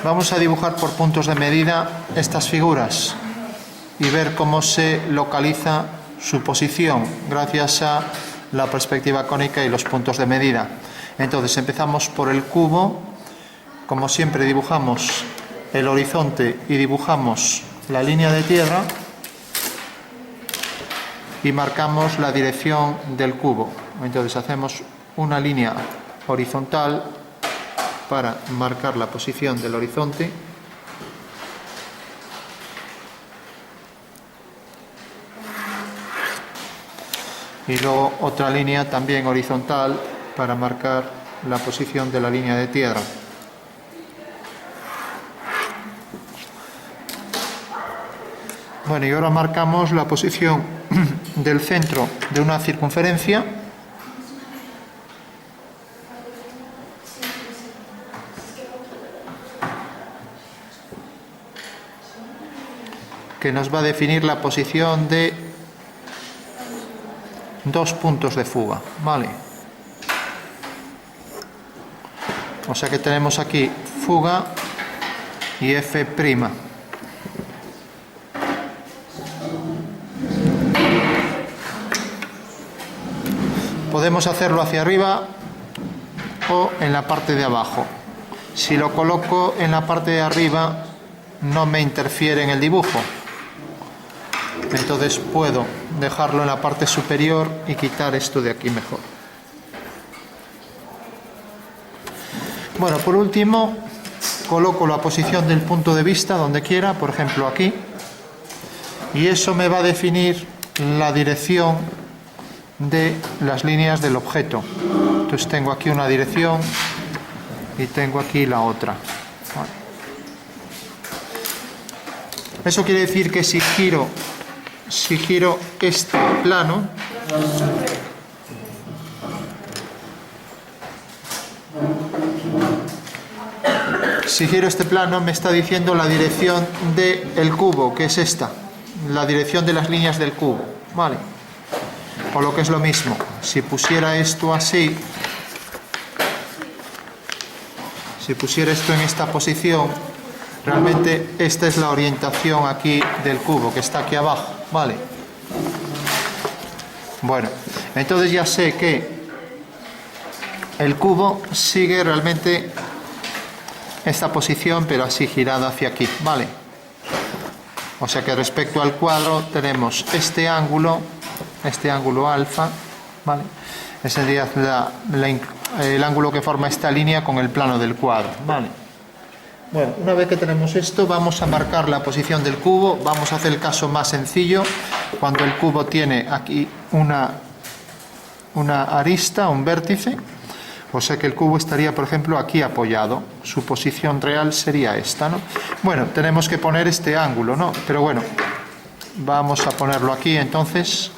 Vamos a dibujar por puntos de medida estas figuras y ver cómo se localiza su posición gracias a la perspectiva cónica y los puntos de medida. Entonces empezamos por el cubo. Como siempre dibujamos el horizonte y dibujamos la línea de tierra y marcamos la dirección del cubo. Entonces hacemos una línea horizontal para marcar la posición del horizonte y luego otra línea también horizontal para marcar la posición de la línea de tierra. Bueno, y ahora marcamos la posición del centro de una circunferencia que nos va a definir la posición de dos puntos de fuga, ¿vale? O sea que tenemos aquí fuga y F'. Podemos hacerlo hacia arriba o en la parte de abajo. Si lo coloco en la parte de arriba no me interfiere en el dibujo. Entonces puedo dejarlo en la parte superior y quitar esto de aquí mejor. Bueno, por último, coloco la posición del punto de vista donde quiera, por ejemplo aquí, y eso me va a definir la dirección de las líneas del objeto. Entonces tengo aquí una dirección y tengo aquí la otra. Vale. Eso quiere decir que si giro este plano, me está diciendo la dirección del cubo, que es esta, la dirección de las líneas del cubo, ¿vale? O lo que es lo mismo, si pusiera esto así, si pusiera esto en esta posición, realmente esta es la orientación aquí del cubo, que está aquí abajo, ¿vale? Bueno, entonces ya sé que el cubo sigue realmente esta posición, pero así girado hacia aquí, ¿vale? O sea que respecto al cuadro tenemos este ángulo alfa, ¿vale? Ese sería el ángulo que forma esta línea con el plano del cuadro, ¿vale? Bueno, una vez que tenemos esto, vamos a marcar la posición del cubo. Vamos a hacer el caso más sencillo, cuando el cubo tiene aquí una arista, un vértice. O sea que el cubo estaría, por ejemplo, aquí apoyado. Su posición real sería esta, ¿no? Bueno, tenemos que poner este ángulo, ¿no? Pero bueno, vamos a ponerlo aquí, entonces.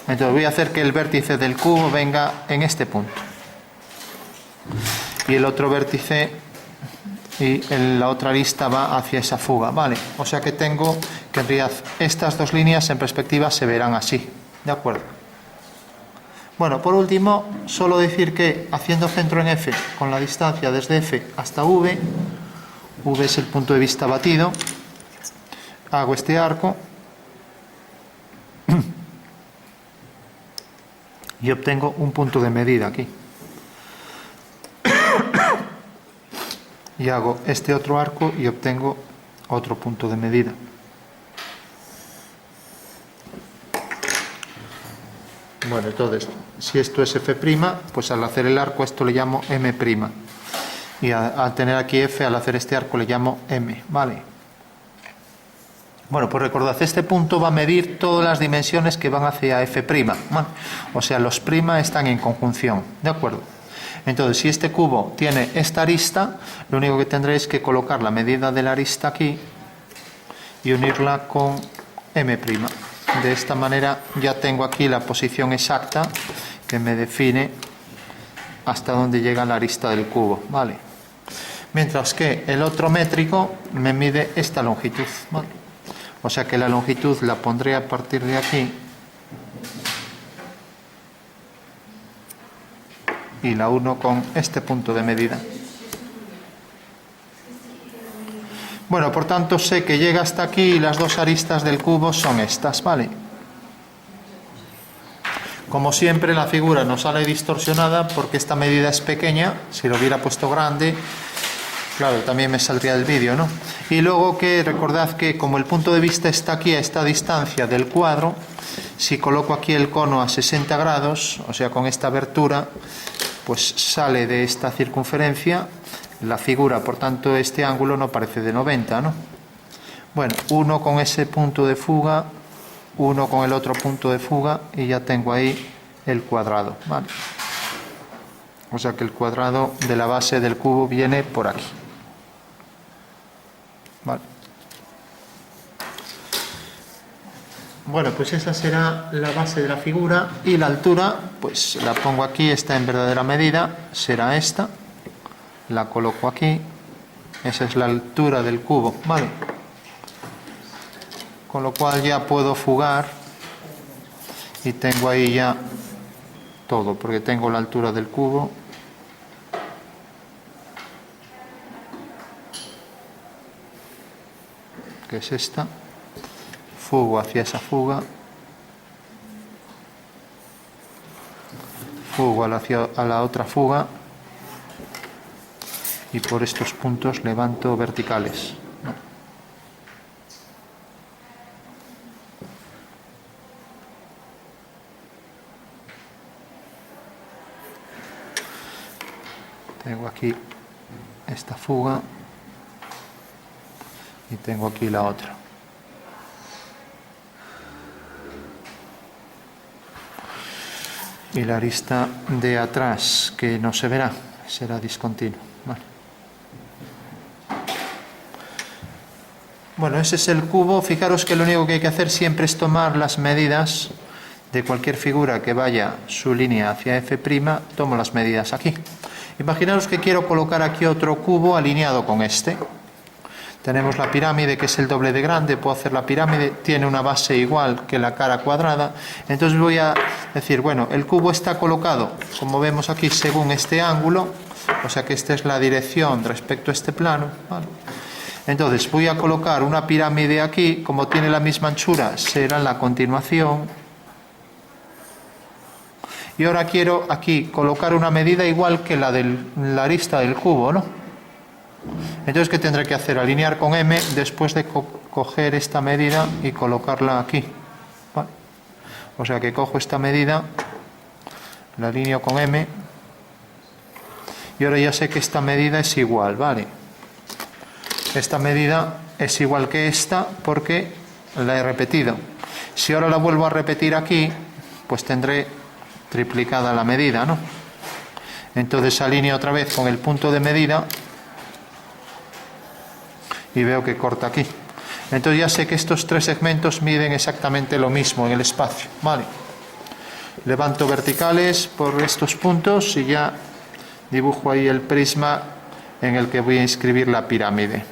Entonces voy a hacer que el vértice del cubo venga en este punto. Y el otro vértice y la otra arista va hacia esa fuga, ¿vale? O sea que tengo que en realidad estas dos líneas en perspectiva se verán así, ¿de acuerdo? Bueno, por último, solo decir que haciendo centro en F con la distancia desde F hasta V es el punto de vista batido, hago este arco y obtengo un punto de medida aquí. Y hago este otro arco y obtengo otro punto de medida. Bueno, entonces, si esto es F', pues al hacer el arco esto le llamo M'. Y al tener aquí F, al hacer este arco le llamo M, ¿vale? Bueno, pues recordad, este punto va a medir todas las dimensiones que van hacia F', ¿vale? O sea, los prima están en conjunción, ¿de acuerdo? Entonces, si este cubo tiene esta arista, lo único que tendré es que colocar la medida de la arista aquí y unirla con M'. De esta manera ya tengo aquí la posición exacta que me define hasta dónde llega la arista del cubo, ¿vale? Mientras que el otro métrico me mide esta longitud, ¿vale? O sea que la longitud la pondré a partir de aquí y la 1 con este punto de medida. Bueno, por tanto sé que llega hasta aquí y las dos aristas del cubo son estas, ¿vale? Como siempre la figura nos sale distorsionada porque esta medida es pequeña. Si lo hubiera puesto grande, claro, también me saldría del vídeo, ¿no? Y luego que recordad que como el punto de vista está aquí a esta distancia del cuadro, si coloco aquí el cono a 60 grados, o sea con esta abertura, pues sale de esta circunferencia la figura, por tanto este ángulo no parece de 90, ¿no? Bueno, uno con ese punto de fuga, uno con el otro punto de fuga y ya tengo ahí el cuadrado, ¿vale? O sea que el cuadrado de la base del cubo viene por aquí, ¿vale? Bueno, pues esa será la base de la figura y la altura, pues la pongo aquí, está en verdadera medida, será esta, la coloco aquí, esa es la altura del cubo, ¿vale? Con lo cual ya puedo fugar y tengo ahí ya todo, porque tengo la altura del cubo. Que es esta. Fugo hacia esa fuga. Fugo a la otra fuga. Y por estos puntos levanto verticales. Tengo aquí esta fuga y tengo aquí la otra. Y la arista de atrás, que no se verá, será discontinuo. Vale. Bueno, ese es el cubo. Fijaros que lo único que hay que hacer siempre es tomar las medidas de cualquier figura que vaya su línea hacia F', tomo las medidas aquí. Imaginaos que quiero colocar aquí otro cubo alineado con este. Tenemos la pirámide, que es el doble de grande, puedo hacer la pirámide, tiene una base igual que la cara cuadrada. Entonces voy a decir, bueno, el cubo está colocado, como vemos aquí, según este ángulo, o sea que esta es la dirección respecto a este plano, ¿vale? Entonces voy a colocar una pirámide aquí, como tiene la misma anchura, será la continuación. Y ahora quiero aquí colocar una medida igual que la de la arista del cubo, ¿no? Entonces, ¿qué tendré que hacer? Alinear con M después de coger esta medida y colocarla aquí. ¿Vale? O sea que cojo esta medida, la alineo con M y ahora ya sé que esta medida es igual, ¿vale? Esta medida es igual que esta porque la he repetido. Si ahora la vuelvo a repetir aquí, pues tendré triplicada la medida, ¿no? Entonces alineo otra vez con el punto de medida y veo que corta aquí. Entonces ya sé que estos tres segmentos miden exactamente lo mismo en el espacio, ¿vale? Levanto verticales por estos puntos y ya dibujo ahí el prisma en el que voy a inscribir la pirámide.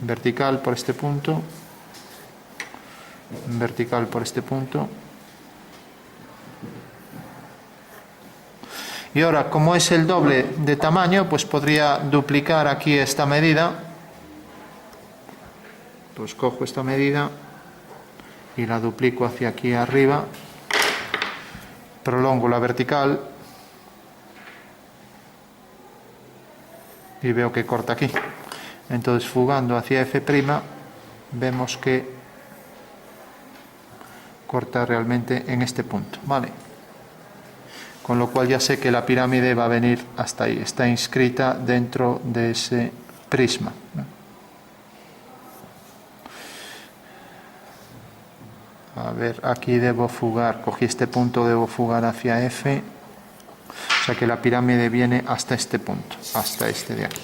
Vertical por este punto, vertical por este punto. Y ahora, como es el doble de tamaño, pues podría duplicar aquí esta medida. Pues cojo esta medida y la duplico hacia aquí arriba. Prolongo la vertical y veo que corta aquí. Entonces, fugando hacia F', vemos que corta realmente en este punto, ¿vale? Con lo cual ya sé que la pirámide va a venir hasta ahí, está inscrita dentro de ese prisma. A ver, aquí debo fugar, cogí este punto, debo fugar hacia F, o sea que la pirámide viene hasta este punto, hasta este de aquí.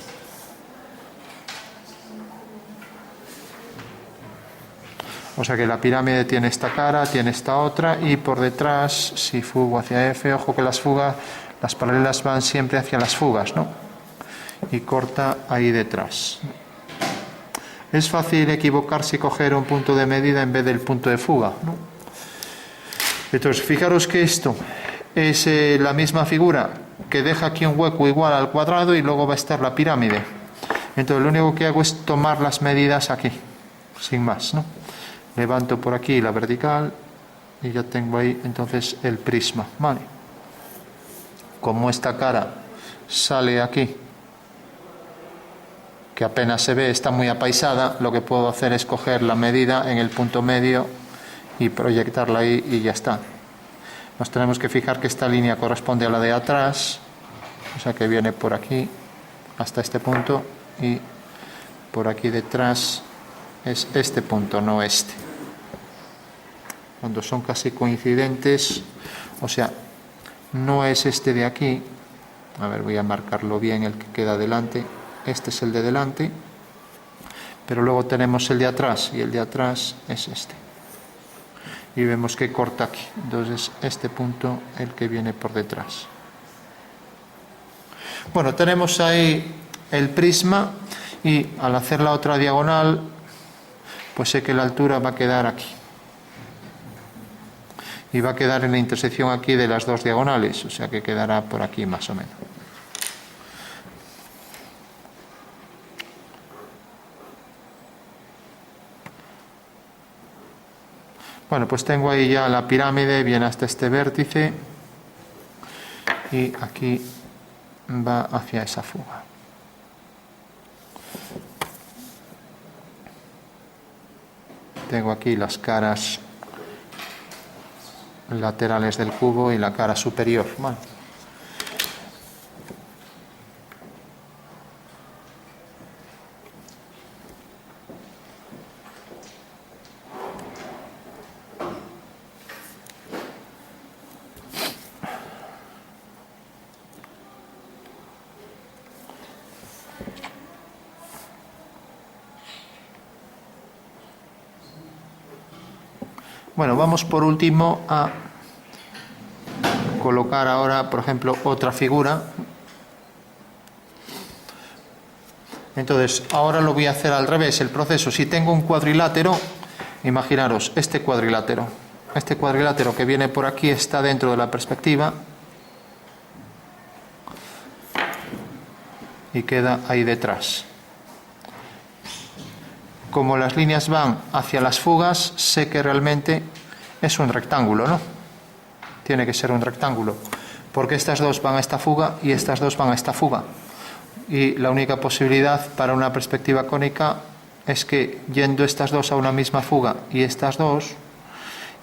O sea que la pirámide tiene esta cara, tiene esta otra y por detrás, si fugo hacia F, ojo que las fugas, las paralelas van siempre hacia las fugas, ¿no? Y corta ahí detrás. Es fácil equivocarse y coger un punto de medida en vez del punto de fuga, ¿no? Entonces, fijaros que esto es la misma figura que deja aquí un hueco igual al cuadrado y luego va a estar la pirámide. Entonces lo único que hago es tomar las medidas aquí, sin más, ¿no? Levanto por aquí la vertical y ya tengo ahí entonces el prisma, ¿vale? Como esta cara sale aquí, que apenas se ve, está muy apaisada, lo que puedo hacer es coger la medida en el punto medio y proyectarla ahí y ya está. Nos tenemos que fijar que esta línea corresponde a la de atrás, o sea que viene por aquí hasta este punto y por aquí detrás es este punto, no este. Cuando son casi coincidentes, o sea, no es este de aquí, a ver, voy a marcarlo bien el que queda delante, este es el de delante, pero luego tenemos el de atrás y el de atrás es este. Y vemos que corta aquí, entonces este punto el que viene por detrás. Bueno, tenemos ahí el prisma y al hacer la otra diagonal pues sé que la altura va a quedar aquí y va a quedar en la intersección aquí de las dos diagonales, o sea que quedará por aquí más o menos. Bueno, pues tengo ahí ya la pirámide, viene hasta este vértice y aquí va hacia esa fuga. Tengo aquí las caras laterales del cubo y la cara superior. Bueno. Bueno, vamos por último a colocar ahora, por ejemplo, otra figura. Entonces, ahora lo voy a hacer al revés, el proceso. Si tengo un cuadrilátero, imaginaros, este cuadrilátero que viene por aquí está dentro de la perspectiva y queda ahí detrás. Como las líneas van hacia las fugas, sé que realmente es un rectángulo, ¿no? Tiene que ser un rectángulo, porque estas dos van a esta fuga y estas dos van a esta fuga. Y la única posibilidad para una perspectiva cónica es que yendo estas dos a una misma fuga y estas dos,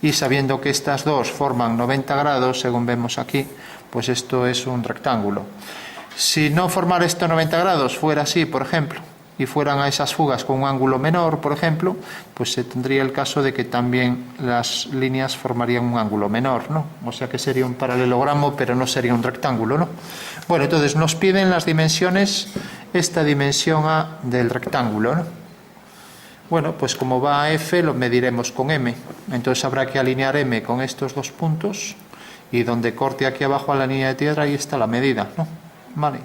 y sabiendo que estas dos forman 90 grados, según vemos aquí, pues esto es un rectángulo. Si no formara esto 90 grados, fuera así, por ejemplo, y fueran a esas fugas con un ángulo menor, por ejemplo, pues se tendría el caso de que también las líneas formarían un ángulo menor, ¿no? O sea que sería un paralelogramo, pero no sería un rectángulo, ¿no? Bueno, entonces nos piden las dimensiones, esta dimensión A del rectángulo, ¿no? Bueno, pues como va a F, lo mediremos con M. Entonces habrá que alinear M con estos dos puntos y donde corte aquí abajo a la línea de tierra, ahí está la medida, ¿no? Vale.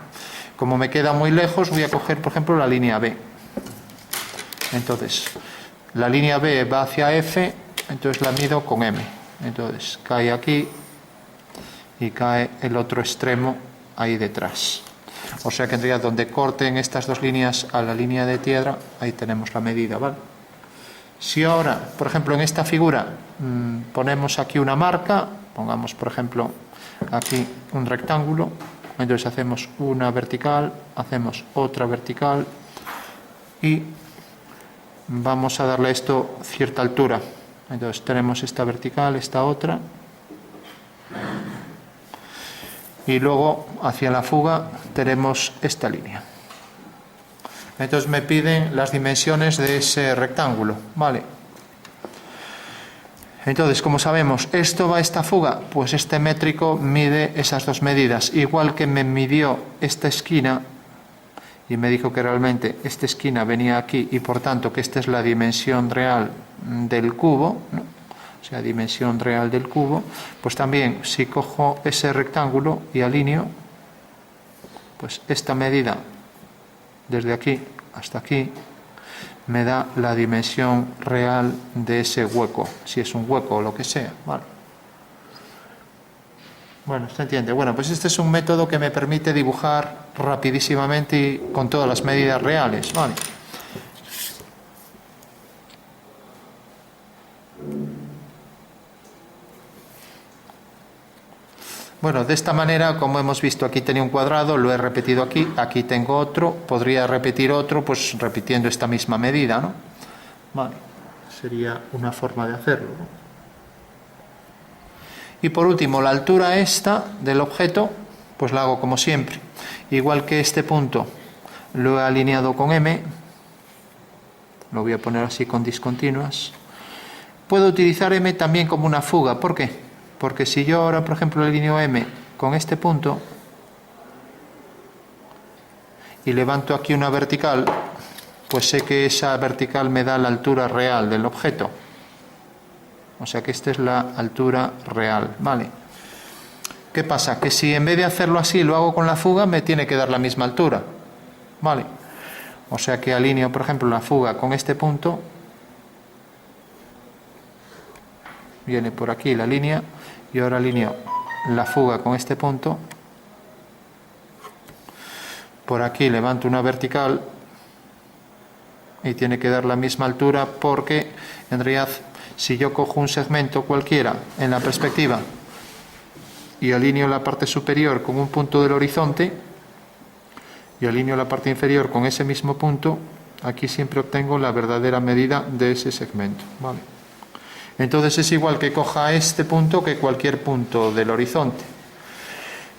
Como me queda muy lejos, voy a coger, por ejemplo, la línea B. Entonces, la línea B va hacia F, entonces la mido con M. Entonces, cae aquí y cae el otro extremo ahí detrás. O sea que en realidad donde corten estas dos líneas a la línea de tierra, ahí tenemos la medida, ¿vale? Si ahora, por ejemplo, en esta figura ponemos aquí una marca, pongamos, por ejemplo, aquí un rectángulo, entonces hacemos una vertical, hacemos otra vertical y vamos a darle a esto cierta altura. Entonces tenemos esta vertical, esta otra, y luego hacia la fuga tenemos esta línea. Entonces me piden las dimensiones de ese rectángulo, ¿vale? Entonces, como sabemos, esto va a esta fuga, pues este métrico mide esas dos medidas. Igual que me midió esta esquina y me dijo que realmente esta esquina venía aquí y por tanto que esta es la dimensión real del cubo, ¿no? O sea, dimensión real del cubo, pues también si cojo ese rectángulo y alineo, pues esta medida desde aquí hasta aquí me da la dimensión real de ese hueco, si es un hueco o lo que sea, ¿vale? Bueno, se entiende. Bueno, pues este es un método que me permite dibujar rapidísimamente y con todas las medidas reales, ¿vale? Bueno, de esta manera, como hemos visto, aquí tenía un cuadrado, lo he repetido aquí, aquí tengo otro, podría repetir otro, pues repitiendo esta misma medida, ¿no? Vale, sería una forma de hacerlo, ¿no? Y por último, la altura esta del objeto, pues la hago como siempre. Igual que este punto lo he alineado con M, lo voy a poner así con discontinuas. Puedo utilizar M también como una fuga, ¿por qué? Porque si yo ahora, por ejemplo, alineo M con este punto y levanto aquí una vertical, pues sé que esa vertical me da la altura real del objeto. O sea que esta es la altura real, ¿vale? ¿Qué pasa? Que si en vez de hacerlo así lo hago con la fuga, me tiene que dar la misma altura, ¿vale? O sea que alineo, por ejemplo, la fuga con este punto, viene por aquí la línea, y ahora alineo la fuga con este punto, por aquí levanto una vertical y tiene que dar la misma altura, porque en realidad si yo cojo un segmento cualquiera en la perspectiva y alineo la parte superior con un punto del horizonte y alineo la parte inferior con ese mismo punto, aquí siempre obtengo la verdadera medida de ese segmento, ¿vale? Entonces es igual que coja este punto que cualquier punto del horizonte.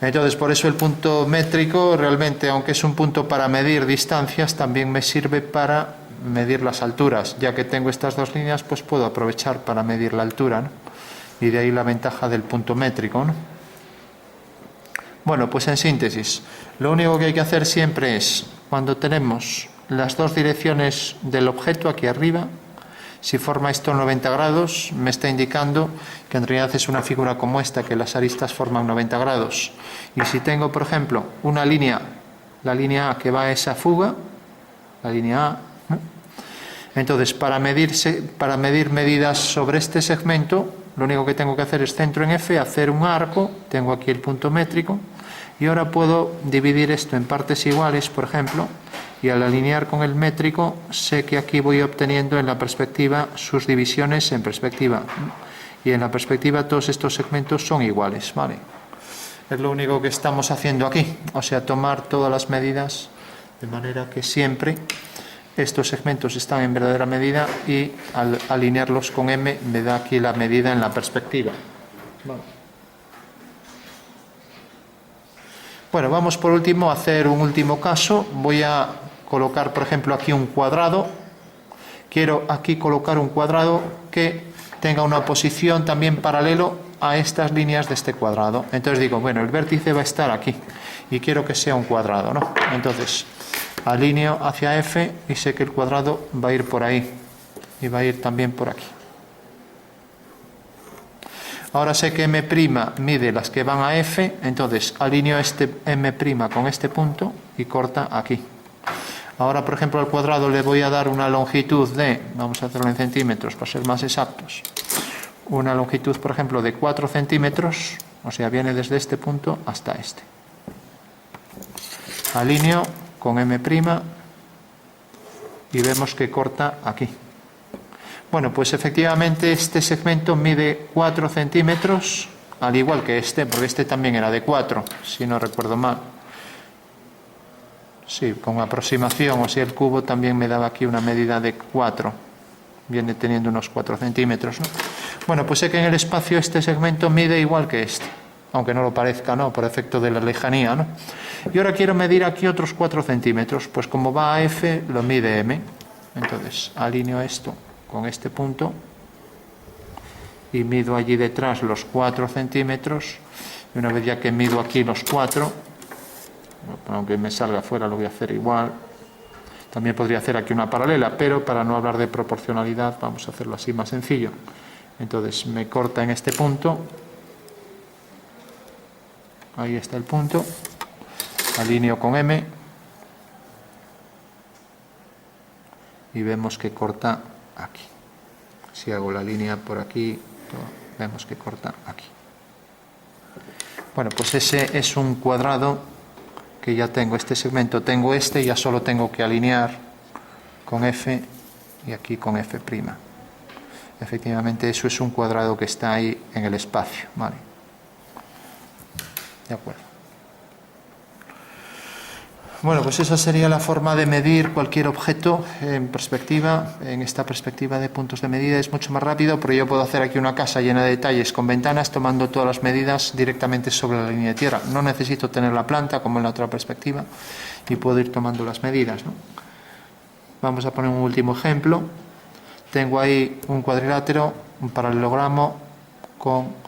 Entonces por eso el punto métrico realmente, aunque es un punto para medir distancias, también me sirve para medir las alturas. Ya que tengo estas dos líneas, pues puedo aprovechar para medir la altura, ¿no? Y de ahí la ventaja del punto métrico, ¿no? Bueno, pues en síntesis, lo único que hay que hacer siempre es, cuando tenemos las dos direcciones del objeto aquí arriba, si forma esto 90 grados, me está indicando que en realidad es una figura como esta, que las aristas forman 90 grados. Y si tengo, por ejemplo, una línea, la línea A que va a esa fuga, la línea A, ¿no? Entonces, para medir medidas sobre este segmento, lo único que tengo que hacer es centro en F, hacer un arco, tengo aquí el punto métrico, y ahora puedo dividir esto en partes iguales, por ejemplo, y al alinear con el métrico sé que aquí voy obteniendo en la perspectiva sus divisiones en perspectiva, y en la perspectiva todos estos segmentos son iguales, ¿vale? Es lo único que estamos haciendo aquí, o sea, tomar todas las medidas de manera que siempre estos segmentos están en verdadera medida, y al alinearlos con M me da aquí la medida en la perspectiva, ¿vale? Bueno, vamos por último a hacer un último caso. Voy a colocar, por ejemplo, aquí un cuadrado. Quiero aquí colocar un cuadrado que tenga una posición también paralelo a estas líneas de este cuadrado. Entonces digo, bueno, el vértice va a estar aquí y quiero que sea un cuadrado, ¿no? Entonces alineo hacia F y sé que el cuadrado va a ir por ahí y va a ir también por aquí. Ahora sé que M' mide las que van a F, entonces alineo este M' con este punto y corta aquí. Ahora, por ejemplo, al cuadrado le voy a dar una longitud de, vamos a hacerlo en centímetros para ser más exactos, una longitud, por ejemplo, de 4 centímetros, o sea, viene desde este punto hasta este. Alineo con M' y vemos que corta aquí. Bueno, pues efectivamente este segmento mide 4 centímetros, al igual que este, porque este también era de 4, si no recuerdo mal. Sí, con aproximación, o sea, el cubo también me daba aquí una medida de 4. Viene teniendo unos 4 centímetros, ¿no? Bueno, pues sé que en el espacio este segmento mide igual que este, aunque no lo parezca, ¿no? Por efecto de la lejanía, ¿no? Y ahora quiero medir aquí otros 4 centímetros, pues como va a F, lo mide M. Entonces, alineo esto con este punto y mido allí detrás los 4 centímetros, y una vez ya que mido aquí los 4, aunque me salga fuera lo voy a hacer igual. También podría hacer aquí una paralela, pero para no hablar de proporcionalidad vamos a hacerlo así más sencillo. Entonces me corta en este punto, ahí está el punto, alineo con M y vemos que corta aquí. Si hago la línea por aquí, vemos que corta aquí. Bueno, Bueno, pues ese es un cuadrado que ya tengo, este segmento tengo este, ya solo tengo que alinear con F y aquí con F'. Efectivamente, eso es un cuadrado que está ahí en el espacio, ¿vale? De acuerdo. Bueno, pues esa sería la forma de medir cualquier objeto en perspectiva. En esta perspectiva de puntos de medida es mucho más rápido, pero yo puedo hacer aquí una casa llena de detalles con ventanas tomando todas las medidas directamente sobre la línea de tierra. No necesito tener la planta como en la otra perspectiva y puedo ir tomando las medidas, ¿no? Vamos a poner un último ejemplo. Tengo ahí un cuadrilátero, un paralelogramo con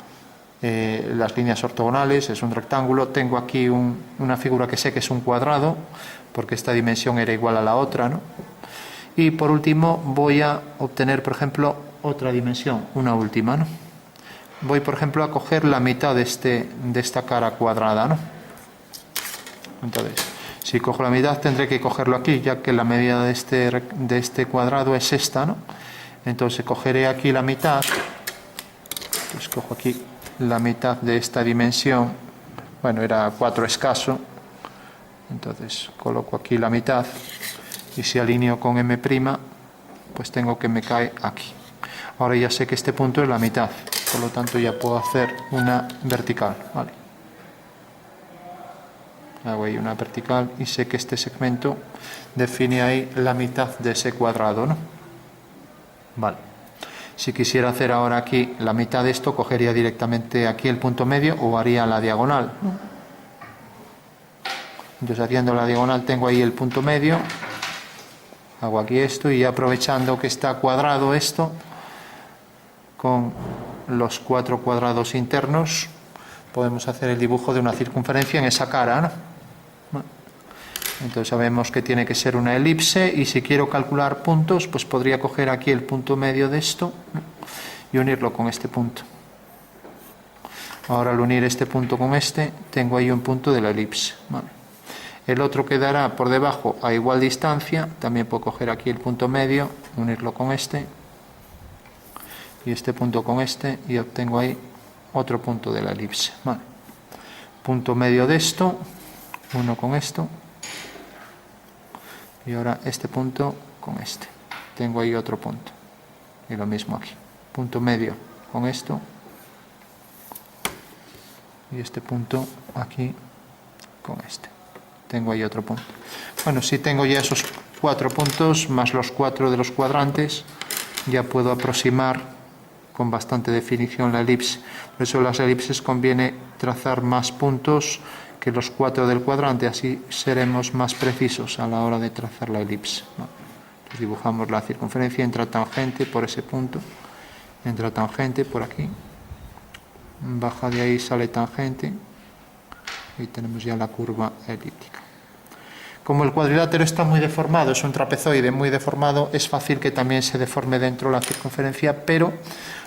las líneas ortogonales, es un rectángulo. Tengo aquí una figura que sé que es un cuadrado, porque esta dimensión era igual a la otra, ¿no? Y por último voy a obtener, por ejemplo, otra dimensión, una última, ¿no? Voy, por ejemplo, a coger la mitad de esta cara cuadrada, ¿no? Entonces, si cojo la mitad tendré que cogerlo aquí, ya que la medida de este cuadrado es esta, ¿no? Entonces cogeré aquí la mitad, pues cojo aquí la mitad de esta dimensión, bueno, era 4 escaso, entonces coloco aquí la mitad y si alineo con M', pues tengo que me cae aquí. Ahora ya sé que este punto es la mitad, por lo tanto ya puedo hacer una vertical, ¿vale? Hago ahí una vertical y sé que este segmento define ahí la mitad de ese cuadrado, ¿no? Vale. Si quisiera hacer ahora aquí la mitad de esto, cogería directamente aquí el punto medio o haría la diagonal. Entonces, haciendo la diagonal tengo ahí el punto medio, hago aquí esto y aprovechando que está cuadrado esto, con los 4 cuadrados internos, podemos hacer el dibujo de una circunferencia en esa cara, ¿no? Entonces sabemos que tiene que ser una elipse y si quiero calcular puntos, pues podría coger aquí el punto medio de esto y unirlo con este punto. Ahora al unir este punto con este, tengo ahí un punto de la elipse. Vale. El otro quedará por debajo a igual distancia, también puedo coger aquí el punto medio, unirlo con este y este punto con este y obtengo ahí otro punto de la elipse. Vale. Punto medio de esto, uno con esto. Y ahora este punto con este. Tengo ahí otro punto. Y lo mismo aquí. Punto medio con esto. Y este punto aquí con este. Tengo ahí otro punto. Bueno, si tengo ya esos 4 puntos, más los 4 de los cuadrantes, ya puedo aproximar con bastante definición la elipse. Por eso las elipses conviene trazar más puntos que los 4 del cuadrante, así seremos más precisos a la hora de trazar la elipse. Entonces dibujamos la circunferencia, entra tangente por ese punto, entra tangente por aquí, baja de ahí, sale tangente y tenemos ya la curva elíptica. Como el cuadrilátero está muy deformado, es un trapezoide muy deformado, es fácil que también se deforme dentro la circunferencia, pero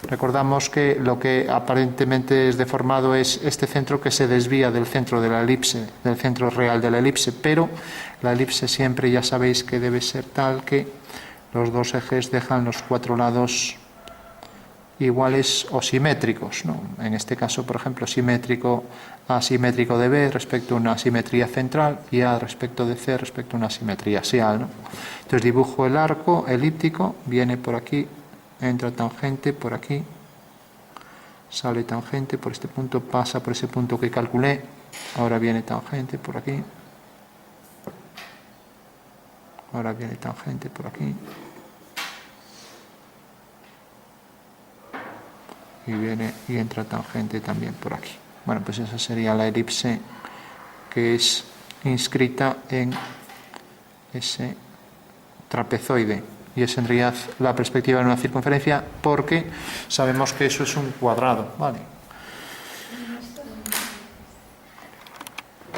recordamos que lo que aparentemente es deformado es este centro que se desvía del centro de la elipse, del centro real de la elipse, pero la elipse siempre ya sabéis que debe ser tal que los dos ejes dejan los 4 lados iguales o simétricos, ¿no? En este caso, por ejemplo, asimétrico de B respecto a una simetría central y A respecto de C respecto a una simetría axial, ¿no? Entonces dibujo el arco elíptico, viene por aquí, entra tangente por aquí, sale tangente por este punto, pasa por ese punto que calculé, ahora viene tangente por aquí, ahora viene tangente por aquí, y viene y entra tangente también por aquí. Bueno, pues esa sería la elipse que es inscrita en ese trapezoide y es en realidad la perspectiva de una circunferencia porque sabemos que eso es un cuadrado, ¿vale?